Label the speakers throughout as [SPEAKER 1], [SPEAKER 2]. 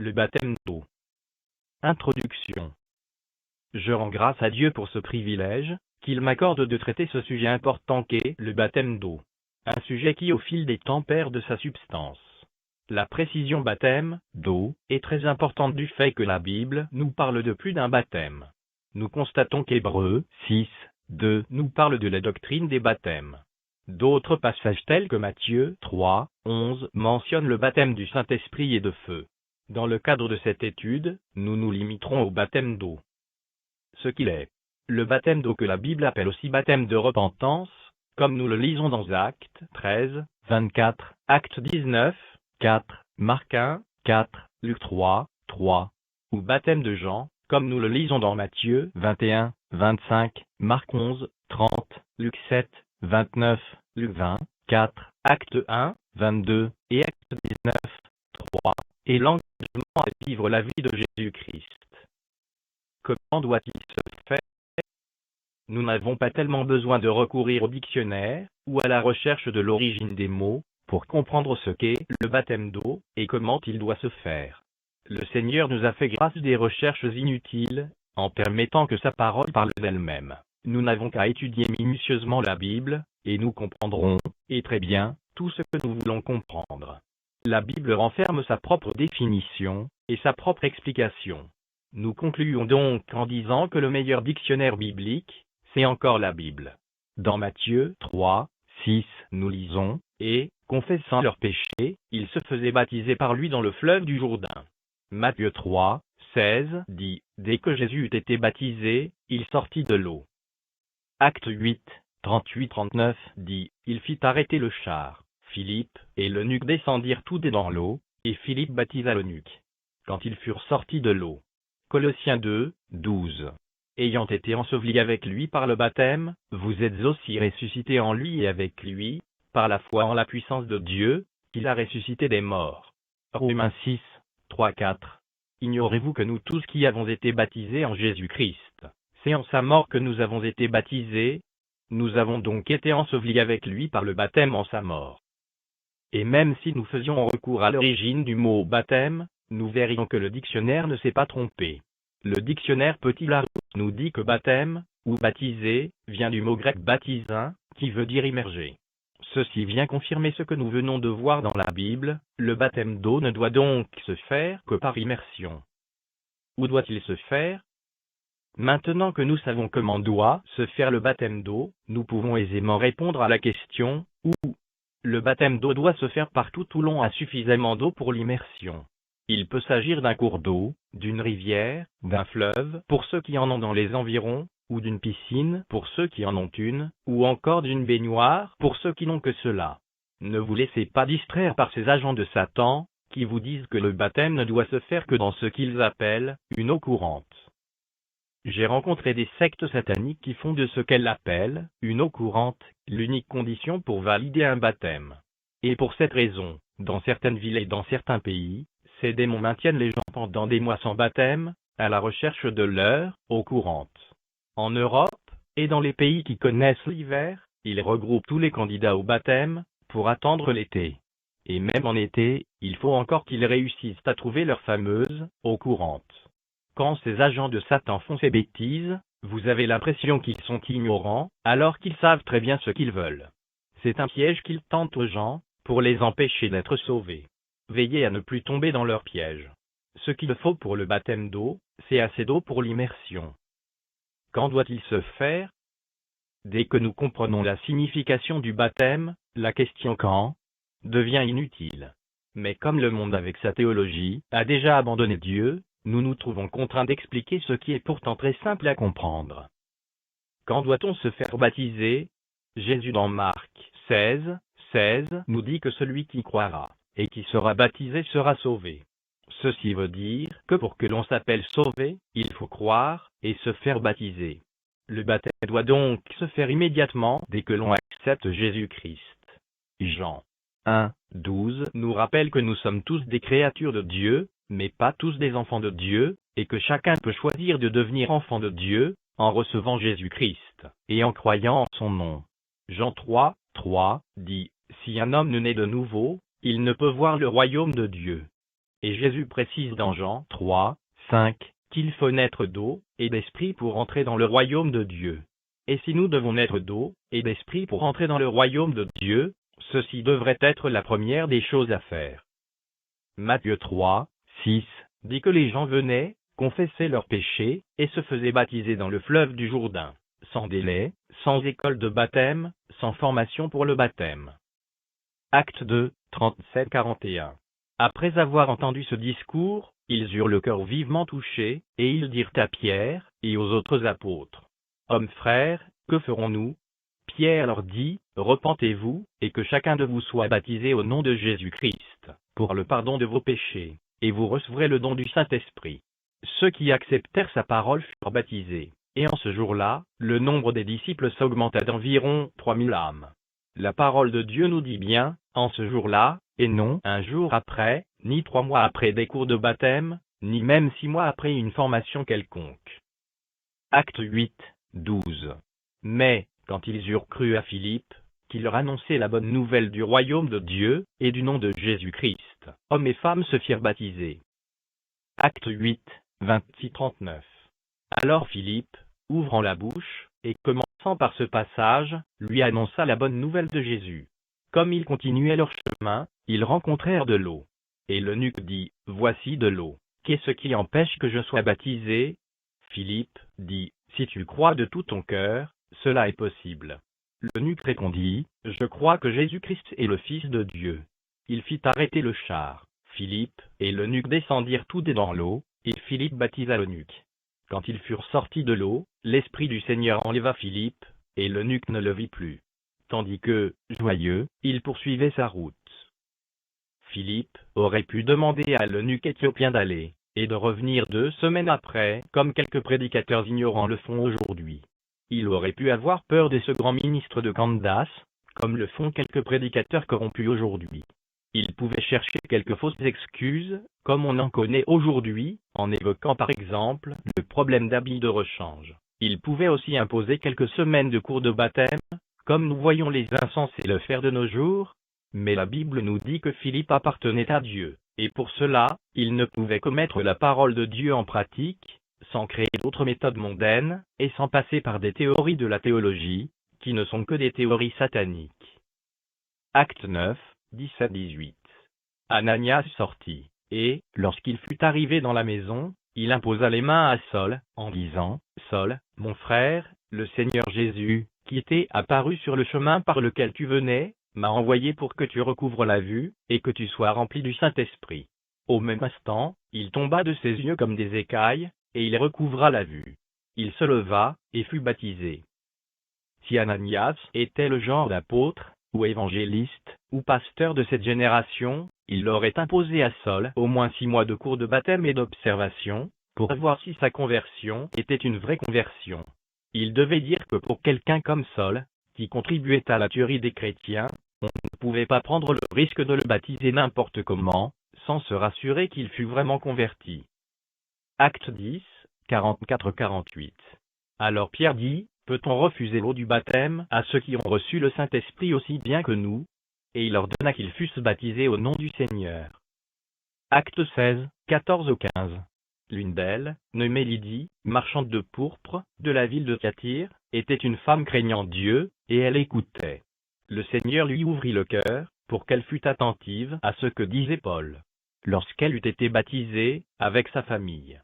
[SPEAKER 1] Le baptême d'eau. Introduction. Je rends grâce à Dieu pour ce privilège, qu'il m'accorde de traiter ce sujet important qu'est le baptême d'eau. Un sujet qui au fil des temps perd de sa substance. La précision baptême d'eau est très importante du fait que la Bible nous parle de plus d'un baptême. Nous constatons qu'Hébreux 6, 2 nous parle de la doctrine des baptêmes. D'autres passages tels que Matthieu 3, 11 mentionnent le baptême du Saint-Esprit et de feu. Dans le cadre de cette étude, nous nous limiterons au baptême d'eau. Ce qu'il est. Le baptême d'eau que la Bible appelle aussi baptême de repentance, comme nous le lisons dans Actes 13, 24, Actes 19, 4, Marc 1, 4, Luc 3, 3, ou baptême de Jean, comme nous le lisons dans Matthieu 21, 25, Marc 11, 30, Luc 7, 29, Luc 20, 4, Acte 1, 22, et Acte 19, 3, et l'engagement à vivre la vie de Jésus-Christ. Comment doit-il se faire? Nous n'avons pas tellement besoin de recourir au dictionnaire, ou à la recherche de l'origine des mots, pour comprendre ce qu'est le baptême d'eau, et comment il doit se faire. Le Seigneur nous a fait grâce des recherches inutiles, en permettant que sa parole parle d'elle-même. Nous n'avons qu'à étudier minutieusement la Bible, et nous comprendrons, et très bien, tout ce que nous voulons comprendre. La Bible renferme sa propre définition, et sa propre explication. Nous concluons donc en disant que le meilleur dictionnaire biblique, c'est encore la Bible. Dans Matthieu 3, 6, nous lisons, « Et, confessant leurs péchés, ils se faisaient baptiser par lui dans le fleuve du Jourdain. » Matthieu 3, 16 dit, « Dès que Jésus eut été baptisé, il sortit de l'eau. » Acte 8, 38-39 dit, « Il fit arrêter le char. Philippe et l'eunuque descendirent tous deux dans l'eau, et Philippe baptisa l'eunuque. Quand ils furent sortis de l'eau. » Colossiens 2, 12. Ayant été ensevelis avec lui par le baptême, vous êtes aussi ressuscités en lui et avec lui, par la foi en la puissance de Dieu, qu'il a ressuscité des morts. Romains 6, 3, 4. Ignorez-vous que nous tous qui avons été baptisés en Jésus-Christ, c'est en sa mort que nous avons été baptisés, nous avons donc été ensevelis avec lui par le baptême en sa mort. Et même si nous faisions recours à l'origine du mot baptême, nous verrions que le dictionnaire ne s'est pas trompé. Le dictionnaire Petit Larousse nous dit que baptême, ou baptisé, vient du mot grec baptisin, qui veut dire immerger. Ceci vient confirmer ce que nous venons de voir dans la Bible, le baptême d'eau ne doit donc se faire que par immersion. Où doit-il se faire? Maintenant que nous savons comment doit se faire le baptême d'eau, nous pouvons aisément répondre à la question « Où ?» Le baptême d'eau doit se faire partout où l'on a suffisamment d'eau pour l'immersion. Il peut s'agir d'un cours d'eau, d'une rivière, d'un fleuve pour ceux qui en ont dans les environs, ou d'une piscine pour ceux qui en ont une, ou encore d'une baignoire pour ceux qui n'ont que cela. Ne vous laissez pas distraire par ces agents de Satan, qui vous disent que le baptême ne doit se faire que dans ce qu'ils appellent une eau courante. J'ai rencontré des sectes sataniques qui font de ce qu'elles appellent une eau courante l'unique condition pour valider un baptême. Et pour cette raison, dans certaines villes et dans certains pays, ces démons maintiennent les gens pendant des mois sans baptême, à la recherche de leur eau courante. En Europe, et dans les pays qui connaissent l'hiver, ils regroupent tous les candidats au baptême, pour attendre l'été. Et même en été, il faut encore qu'ils réussissent à trouver leur fameuse eau courante. Quand ces agents de Satan font ces bêtises, vous avez l'impression qu'ils sont ignorants, alors qu'ils savent très bien ce qu'ils veulent. C'est un piège qu'ils tentent aux gens, pour les empêcher d'être sauvés. Veillez à ne plus tomber dans leur piège. Ce qu'il faut pour le baptême d'eau, c'est assez d'eau pour l'immersion. Quand doit-il se faire? Dès que nous comprenons la signification du baptême, la question quand devient inutile. Mais comme le monde avec sa théologie a déjà abandonné Dieu, nous nous trouvons contraints d'expliquer ce qui est pourtant très simple à comprendre. Quand doit-on se faire baptiser? Jésus dans Marc 16, 16 nous dit que celui qui croira et qui sera baptisé sera sauvé. Ceci veut dire que pour que l'on s'appelle sauvé, il faut croire et se faire baptiser. Le baptême doit donc se faire immédiatement dès que l'on accepte Jésus-Christ. Jean 1, 12 nous rappelle que nous sommes tous des créatures de Dieu, mais pas tous des enfants de Dieu, et que chacun peut choisir de devenir enfant de Dieu, en recevant Jésus-Christ, et en croyant en son nom. Jean 3, 3 dit, « Si un homme ne naît de nouveau, il ne peut voir le royaume de Dieu. » Et Jésus précise dans Jean 3, 5, qu'il faut naître d'eau et d'esprit pour entrer dans le royaume de Dieu. Et si nous devons naître d'eau et d'esprit pour entrer dans le royaume de Dieu, ceci devrait être la première des choses à faire. Matthieu 3, 6, dit que les gens venaient, confessaient leurs péchés, et se faisaient baptiser dans le fleuve du Jourdain, sans délai, sans école de baptême, sans formation pour le baptême. Acte 2, 37-41. Après avoir entendu ce discours, ils eurent le cœur vivement touché, et ils dirent à Pierre et aux autres apôtres: Hommes frères, que ferons-nous? Pierre leur dit: Repentez-vous, et que chacun de vous soit baptisé au nom de Jésus-Christ, pour le pardon de vos péchés, et vous recevrez le don du Saint-Esprit. Ceux qui acceptèrent sa parole furent baptisés, et en ce jour-là, le nombre des disciples s'augmenta d'environ 3000 âmes. La parole de Dieu nous dit bien, en ce jour-là, et non un jour après, ni 3 mois après des cours de baptême, ni même 6 mois après une formation quelconque. Acte 8, 12. Mais, quand ils eurent cru à Philippe, qui leur annonçait la bonne nouvelle du royaume de Dieu, et du nom de Jésus-Christ, hommes et femmes se firent baptiser. Acte 8, 26-39. Alors Philippe, ouvrant la bouche, et commençant par ce passage, lui annonça la bonne nouvelle de Jésus. Comme ils continuaient leur chemin, ils rencontrèrent de l'eau. Et l'eunuque dit: Voici de l'eau. Qu'est-ce qui empêche que je sois baptisé? Philippe dit: Si tu crois de tout ton cœur, cela est possible. L'eunuque répondit: Je crois que Jésus-Christ est le Fils de Dieu. Il fit arrêter le char. Philippe et l'eunuque descendirent tous deux dans l'eau, et Philippe baptisa l'eunuque. Quand ils furent sortis de l'eau, l'Esprit du Seigneur enleva Philippe, et l'eunuque ne le vit plus. Tandis que, joyeux, il poursuivait sa route. Philippe aurait pu demander à l'eunuque éthiopien d'aller, et de revenir 2 semaines après, comme quelques prédicateurs ignorants le font aujourd'hui. Il aurait pu avoir peur de ce grand ministre de Candace, comme le font quelques prédicateurs corrompus aujourd'hui. Il pouvait chercher quelques fausses excuses, comme on en connaît aujourd'hui, en évoquant par exemple le problème d'habits de rechange. Il pouvait aussi imposer quelques semaines de cours de baptême, comme nous voyons les insensés le faire de nos jours. Mais la Bible nous dit que Philippe appartenait à Dieu, et pour cela, il ne pouvait que mettre la parole de Dieu en pratique, sans créer d'autres méthodes mondaines, et sans passer par des théories de la théologie, qui ne sont que des théories sataniques. Acte 9, 17-18. Ananias sortit, et, lorsqu'il fut arrivé dans la maison, il imposa les mains à Saul, en disant: Saul, mon frère, le Seigneur Jésus, qui t'est apparu sur le chemin par lequel tu venais, m'a envoyé pour que tu recouvres la vue, et que tu sois rempli du Saint-Esprit. Au même instant, il tomba de ses yeux comme des écailles, et il recouvra la vue. Il se leva, et fut baptisé. Si Ananias était le genre d'apôtre, ou évangéliste, ou pasteur de cette génération, il aurait imposé à Saul au moins 6 mois de cours de baptême et d'observation, pour voir si sa conversion était une vraie conversion. Il devait dire que pour quelqu'un comme Saul, qui contribuait à la tuerie des chrétiens, on ne pouvait pas prendre le risque de le baptiser n'importe comment, sans se rassurer qu'il fût vraiment converti. Acte 10, 44-48. Alors Pierre dit: Peut-on refuser l'eau du baptême à ceux qui ont reçu le Saint-Esprit aussi bien que nous? Et il ordonna qu'ils fussent baptisés au nom du Seigneur. Acte 16, 14-15. L'une d'elles, nommée Lydie, marchande de pourpre, de la ville de Thyatire, était une femme craignant Dieu, et elle écoutait. Le Seigneur lui ouvrit le cœur, pour qu'elle fût attentive à ce que disait Paul, lorsqu'elle eut été baptisée, avec sa famille.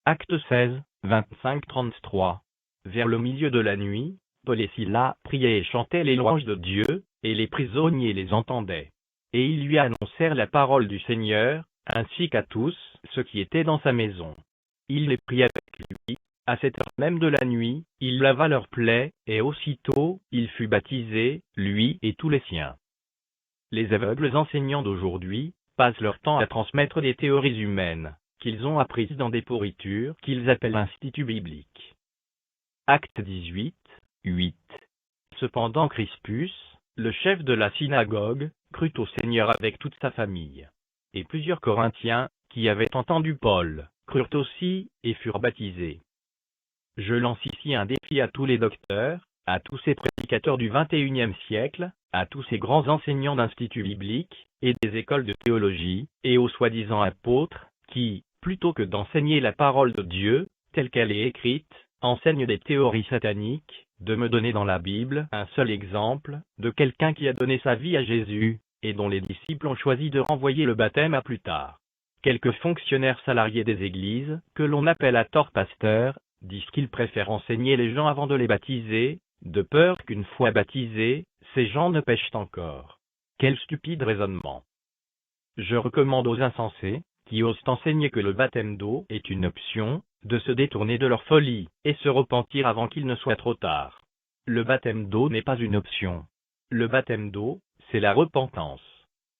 [SPEAKER 1] Acte 16, 25-33. Vers le milieu de la nuit, Paul et Silas priaient et chantaient les louanges de Dieu, et les prisonniers les entendaient. Et ils lui annoncèrent la parole du Seigneur, ainsi qu'à tous ceux qui étaient dans sa maison. Il les prit avec lui. À cette heure même de la nuit, il lava leurs plaies, et aussitôt, il fut baptisé, lui et tous les siens. Les aveugles enseignants d'aujourd'hui passent leur temps à transmettre des théories humaines, qu'ils ont apprises dans des pourritures qu'ils appellent instituts bibliques. Acte 18, 8. Cependant Crispus, le chef de la synagogue, crut au Seigneur avec toute sa famille. Et plusieurs Corinthiens, qui avaient entendu Paul, crurent aussi, et furent baptisés. Je lance ici un défi à tous les docteurs, à tous ces prédicateurs du XXIe siècle, à tous ces grands enseignants d'instituts bibliques et des écoles de théologie, et aux soi-disant apôtres, qui, plutôt que d'enseigner la parole de Dieu, telle qu'elle est écrite, enseignent des théories sataniques, de me donner dans la Bible un seul exemple de quelqu'un qui a donné sa vie à Jésus, et dont les disciples ont choisi de renvoyer le baptême à plus tard. Quelques fonctionnaires salariés des églises, que l'on appelle à tort pasteurs, disent qu'ils préfèrent enseigner les gens avant de les baptiser, de peur qu'une fois baptisés, ces gens ne pêchent encore. Quel stupide raisonnement! Je recommande aux insensés, qui osent enseigner que le baptême d'eau est une option, de se détourner de leur folie, et se repentir avant qu'il ne soit trop tard. Le baptême d'eau n'est pas une option. Le baptême d'eau, c'est la repentance.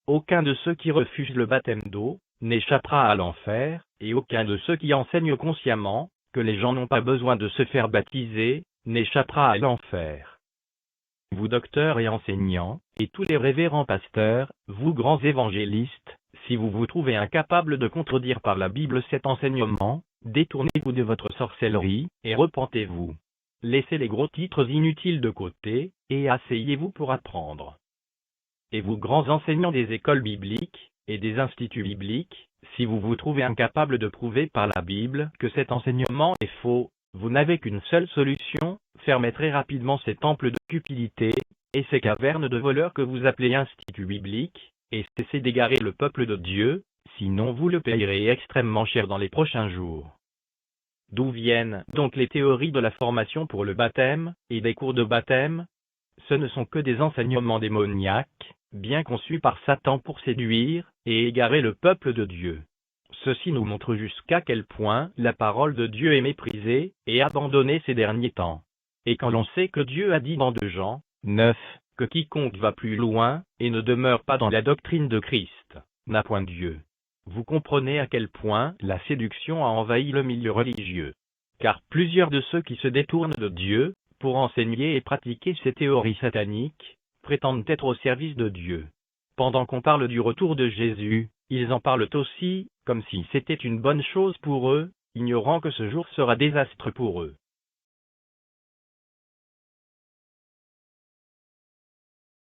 [SPEAKER 1] Aucun de ceux qui refusent le baptême d'eau n'échappera à l'enfer, et aucun de ceux qui enseignent consciemment que les gens n'ont pas besoin de se faire baptiser n'échappera à l'enfer. Vous docteurs et enseignants, et tous les révérends pasteurs, vous grands évangélistes, si vous vous trouvez incapables de contredire par la Bible cet enseignement, détournez-vous de votre sorcellerie, et repentez-vous. Laissez les gros titres inutiles de côté, et asseyez-vous pour apprendre. Et vous grands enseignants des écoles bibliques, et des instituts bibliques, si vous vous trouvez incapables de prouver par la Bible que cet enseignement est faux, vous n'avez qu'une seule solution, fermez très rapidement ces temples de cupidité, et ces cavernes de voleurs que vous appelez instituts bibliques, et cessez d'égarer le peuple de Dieu, sinon vous le payerez extrêmement cher dans les prochains jours. D'où viennent donc les théories de la formation pour le baptême, et des cours de baptême? Ce ne sont que des enseignements démoniaques, bien conçus par Satan pour séduire et égarer le peuple de Dieu. Ceci nous montre jusqu'à quel point la parole de Dieu est méprisée et abandonnée ces derniers temps. Et quand l'on sait que Dieu a dit dans 2 Jean 9, que quiconque va plus loin et ne demeure pas dans la doctrine de Christ n'a point Dieu. Vous comprenez à quel point la séduction a envahi le milieu religieux. Car plusieurs de ceux qui se détournent de Dieu pour enseigner et pratiquer ces théories sataniques prétendent être au service de Dieu. Pendant qu'on parle du retour de Jésus, ils en parlent aussi, comme si c'était une bonne chose pour eux, ignorant que ce jour sera désastre pour eux.